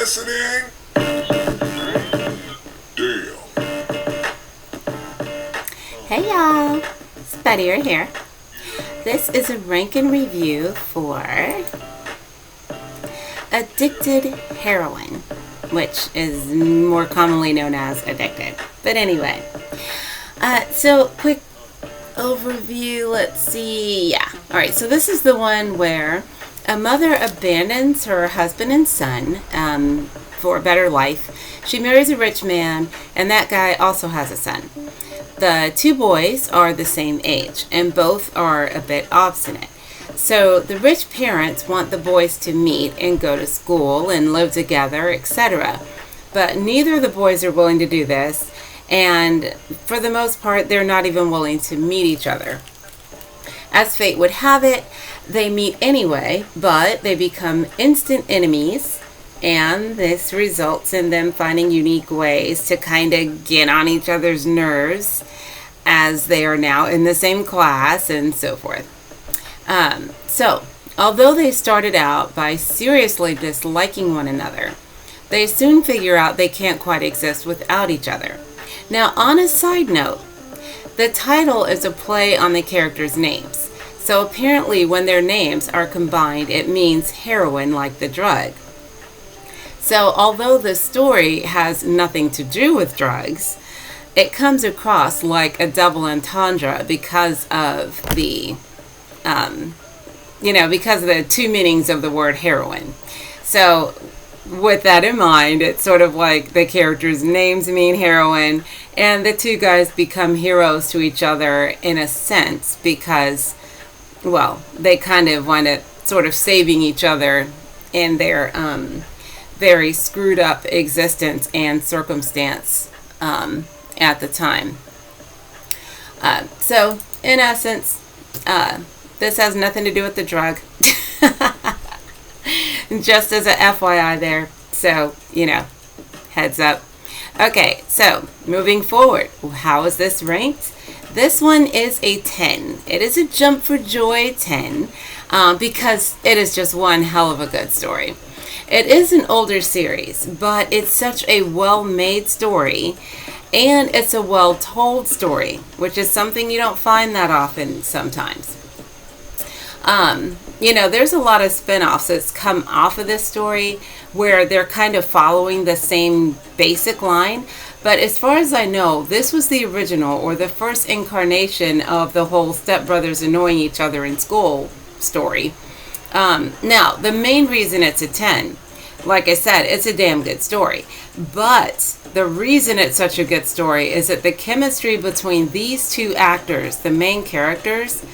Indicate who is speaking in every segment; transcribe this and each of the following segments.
Speaker 1: listening? Deal.
Speaker 2: Hey y'all, Spideera here. This is a rank and review for Addicted Heroin, which is more commonly known as Addicted. But anyway, so quick overview, let's see. Yeah, alright, so this is the one where a mother abandons her husband and son for a better life. She marries a rich man, and that guy also has a son. The two boys are the same age, and both are a bit obstinate. So the rich parents want the boys to meet and go to school and live together, etc. But neither of the boys are willing to do this, and for the most part, they're not even willing to meet each other. As fate would have it, they meet anyway, but they become instant enemies, and this results in them finding unique ways to kind of get on each other's nerves as they are now in the same class and so forth. So, although they started out by seriously disliking one another, they soon figure out they can't quite exist without each other. Now, on a side note, the title is a play on the characters' names. So apparently when their names are combined, it means heroin, like the drug. So although the story has nothing to do with drugs, it comes across like a double entendre because of the, because of the two meanings of the word heroin. So with that in mind, it's sort of like the characters' names mean heroin, and the two guys become heroes to each other in a sense because, well, they kind of wind up sort of saving each other in their very screwed up existence and circumstance at the time. So, in essence, this has nothing to do with the drug. Just as a FYI there. So, heads up. Okay, so moving forward, how is this ranked? This one is a 10. It is a jump for joy 10 because it is just one hell of a good story. It is an older series, but it's such a well-made story, and it's a well-told story, which is something you don't find that often sometimes. There's a lot of spin-offs that's come off of this story where they're kind of following the same basic line. But as far as I know, this was the original or the first incarnation of the whole stepbrothers annoying each other in school story. Now, the main reason it's a 10, like I said, it's a damn good story. But the reason it's such a good story is that the chemistry between these two actors, the main characters,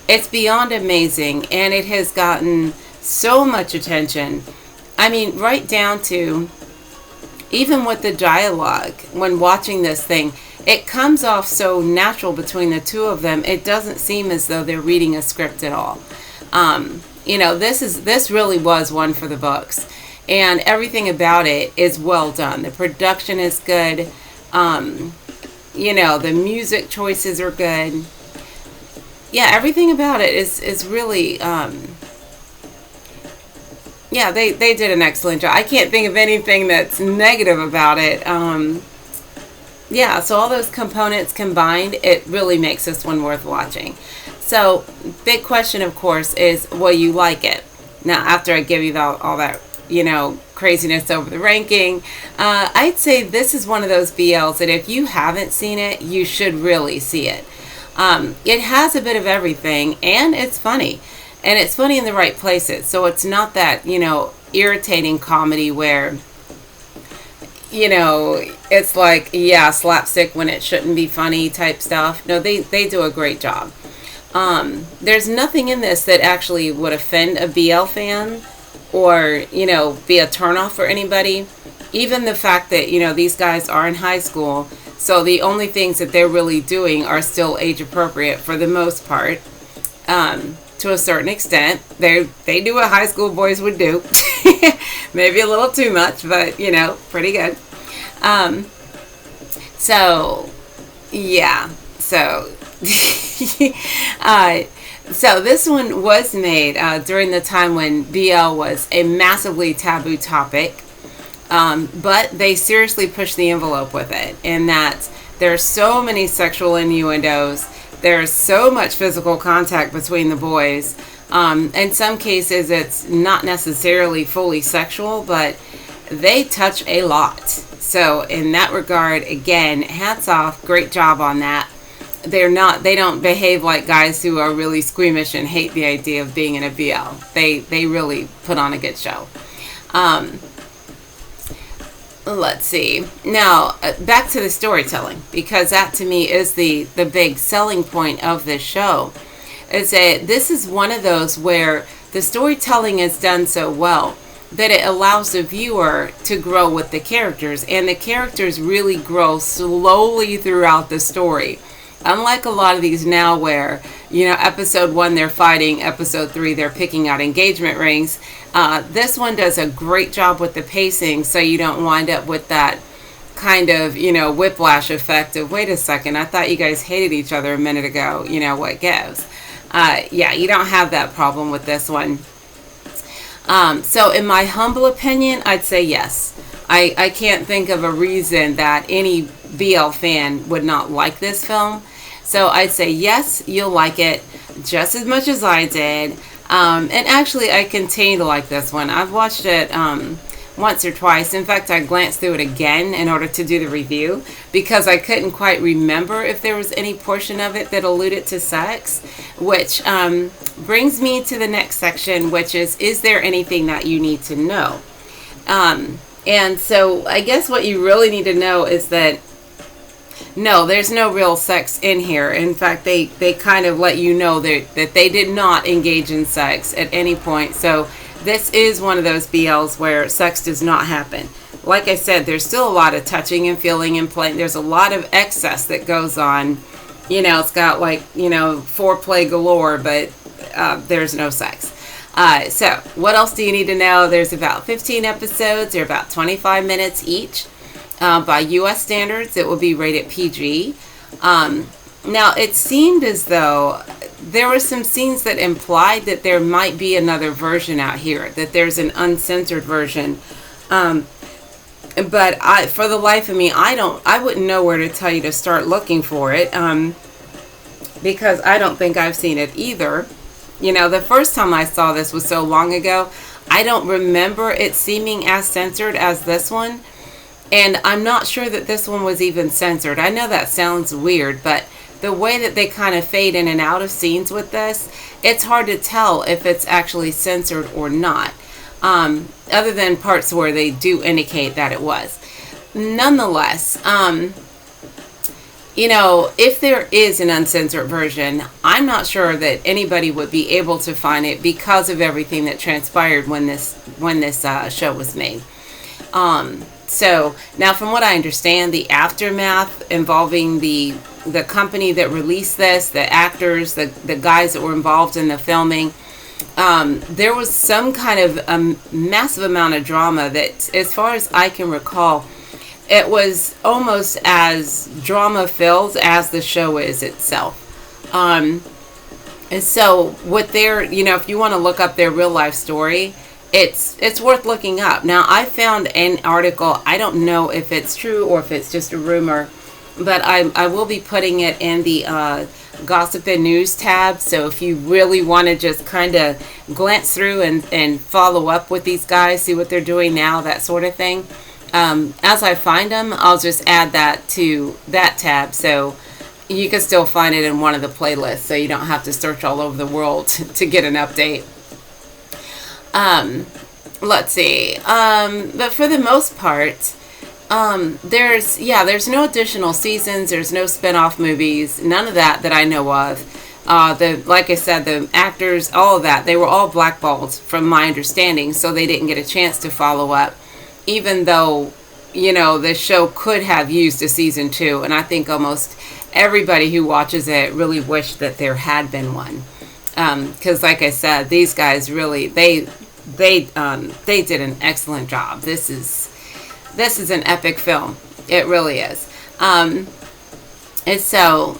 Speaker 2: it's beyond amazing, and it has gotten so much attention. I mean, right down to even with the dialogue when watching this thing, it comes off so natural between the two of them. It doesn't seem as though they're reading a script at all. This really was one for the books, and everything about it is well done. The production is good. The music choices are good. Yeah, everything about it is really, they did an excellent job. I can't think of anything that's negative about it. So all those components combined, it really makes this one worth watching. So, big question, of course, is will you like it? Now, after I give you all that, craziness over the ranking, I'd say this is one of those BLs that if you haven't seen it, you should really see it. It has a bit of everything, and it's funny. And it's funny in the right places. So it's not that, irritating comedy where, it's like, slapstick when it shouldn't be funny type stuff. No, they do a great job. There's nothing in this that actually would offend a BL fan or, be a turnoff for anybody. Even the fact that, these guys are in high school. So the only things that they're really doing are still age appropriate for the most part. To a certain extent, they do what high school boys would do. Maybe a little too much, but pretty good. So this one was made during the time when BL was a massively taboo topic. But they seriously push the envelope with it, in that there's so many sexual innuendos. There's so much physical contact between the boys. In some cases, it's not necessarily fully sexual, but they touch a lot. So in that regard, again, hats off, great job on that. They don't behave like guys who are really squeamish and hate the idea of being in a BL. They really put on a good show. Let's see. Now, back to the storytelling, because that to me is the big selling point of this show. Is that this is one of those where the storytelling is done so well that it allows the viewer to grow with the characters, and the characters really grow slowly throughout the story. Unlike a lot of these now where, episode 1 they're fighting, episode 3 they're picking out engagement rings. This one does a great job with the pacing, so you don't wind up with that kind of, whiplash effect of, wait a second, I thought you guys hated each other a minute ago, what gives? You don't have that problem with this one. So in my humble opinion, I'd say yes. I can't think of a reason that any BL fan would not like this film. So I'd say yes, you'll like it just as much as I did. And actually, I continue to like this one. I've watched it once or twice. In fact, I glanced through it again in order to do the review because I couldn't quite remember if there was any portion of it that alluded to sex, which brings me to the next section, which is there anything that you need to know? And so I guess what you really need to know is that no, there's no real sex in here. In fact, they kind of let you know that they did not engage in sex at any point. So this is one of those BLs where sex does not happen. Like I said, there's still a lot of touching and feeling and playing. There's a lot of excess that goes on. It's got foreplay galore, but there's no sex. So what else do you need to know? There's about 15 episodes. They're about 25 minutes each. By U.S. standards, it will be rated PG. Now, it seemed as though there were some scenes that implied that there might be another version out here, that there's an uncensored version. But for the life of me, I wouldn't know where to tell you to start looking for it, because I don't think I've seen it either. The first time I saw this was so long ago, I don't remember it seeming as censored as this one. And I'm not sure that this one was even censored. I know that sounds weird, but the way that they kind of fade in and out of scenes with this, it's hard to tell if it's actually censored or not, other than parts where they do indicate that it was. Nonetheless, if there is an uncensored version, I'm not sure that anybody would be able to find it because of everything that transpired when this show was made. So now, from what I understand, the aftermath involving the company that released this, the actors, the guys that were involved in the filming, there was some kind of massive amount of drama that, as far as I can recall, it was almost as drama-filled as the show is itself. And so what if you want to look up their real-life story, it's worth looking up. Now, I found an article. I don't know if it's true or if it's just a rumor, but I will be putting it in the gossip and news tab. So if you really want to just kind of glance through and follow up with these guys, see what they're doing now, that sort of thing. As I find them, I'll just add that to that tab. So you can still find it in one of the playlists. So you don't have to search all over the world to get an update. Let's see. But for the most part, there's no additional seasons. There's no spin-off movies. None of that I know of. Like I said, the actors, all of that, they were all blackballed from my understanding. So they didn't get a chance to follow up, even though, the show could have used a season 2. And I think almost everybody who watches it really wished that there had been one. Because like I said, these guys really, they did an excellent job. This is an epic film. It really is. And so,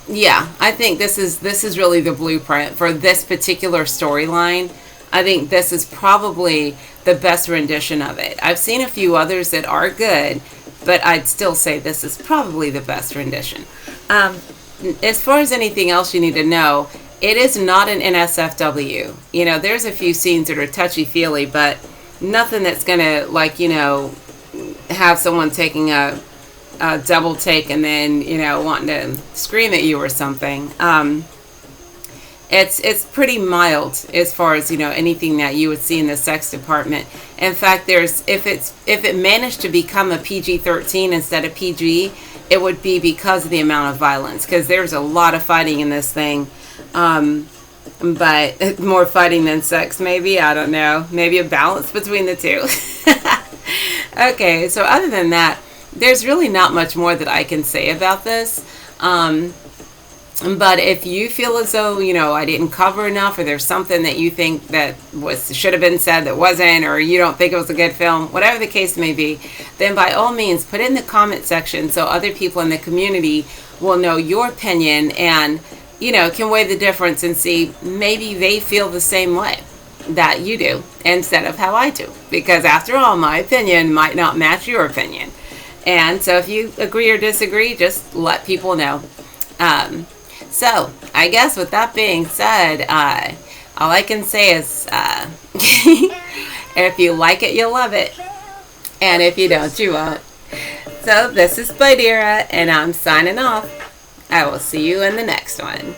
Speaker 2: yeah, I think this is really the blueprint for this particular storyline I think this is probably the best rendition of it. I've seen a few others that are good, but I'd still say this is probably the best rendition. As far as anything else you need to know, it is not an NSFW. You know, there's a few scenes that are touchy-feely, but nothing that's going to, like, you know, have someone taking a double take and then, you know, wanting to scream at you or something. It's pretty mild as far as, you know, anything that you would see in the sex department. In fact, there's if it managed to become a PG-13 instead of PG, it would be because of the amount of violence, because there's a lot of fighting in this thing. But more fighting than sex, maybe, I don't know, maybe a balance between the two. Okay, so other than that, there's really not much more that I can say about this. But if you feel as though, you know, I didn't cover enough, or there's something that you think that should have been said that wasn't, or you don't think it was a good film, whatever the case may be, then by all means put it in the comment section so other people in the community will know your opinion and, you know, can weigh the difference and see maybe they feel the same way that you do instead of how I do. Because after all, my opinion might not match your opinion. And so if you agree or disagree, just let people know. So I guess with that being said, all I can say is if you like it, you'll love it. And if you don't, you won't. So this is Spideera, and I'm signing off. I will see you in the next one.